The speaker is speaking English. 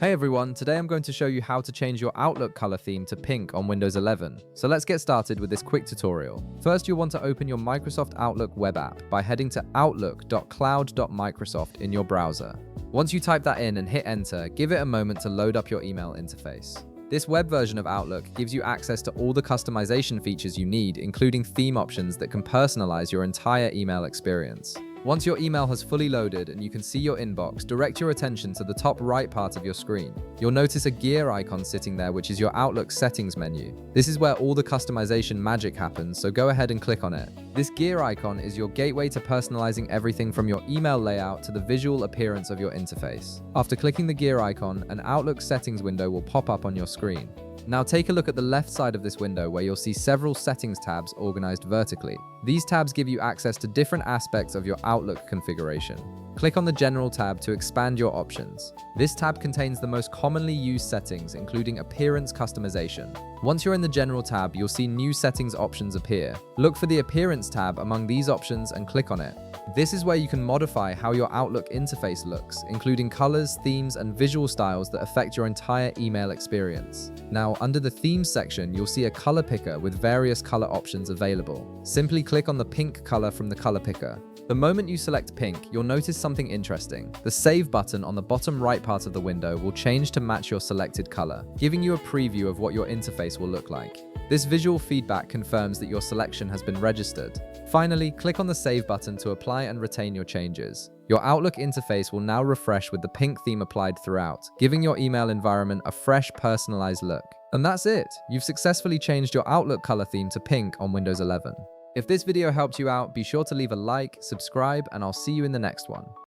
Hey everyone, today I'm going to show you how to change your Outlook color theme to pink on Windows 11. So let's get started with this quick tutorial. First, you'll want to open your Microsoft Outlook web app by heading to outlook.cloud.microsoft in your browser. Once you type that in and hit enter, give it a moment to load up your email interface. This web version of Outlook gives you access to all the customization features you need, including theme options that can personalize your entire email experience. Once your email has fully loaded and you can see your inbox, direct your attention to the top right part of your screen. You'll notice a gear icon sitting there, which is your Outlook settings menu. This is where all the customization magic happens, so go ahead and click on it. This gear icon is your gateway to personalizing everything from your email layout to the visual appearance of your interface. After clicking the gear icon, an Outlook settings window will pop up on your screen. Now take a look at the left side of this window where you'll see several settings tabs organized vertically. These tabs give you access to different aspects of your Outlook configuration. Click on the General tab to expand your options. This tab contains the most commonly used settings, including appearance customization. Once you're in the General tab, you'll see new settings options appear. Look for the Appearance tab among these options and click on it. This is where you can modify how your Outlook interface looks, including colors, themes, and visual styles that affect your entire email experience. Now, under the Themes section, you'll see a color picker with various color options available. Simply click on the pink color from the color picker. The moment you select pink, you'll notice something interesting. The Save button on the bottom right part of the window will change to match your selected color, giving you a preview of what your interface will look like. This visual feedback confirms that your selection has been registered. Finally, click on the Save button to apply and retain your changes. Your Outlook interface will now refresh with the pink theme applied throughout, giving your email environment a fresh, personalized look. And that's it! You've successfully changed your Outlook color theme to pink on Windows 11. If this video helped you out, be sure to leave a like, subscribe, and I'll see you in the next one.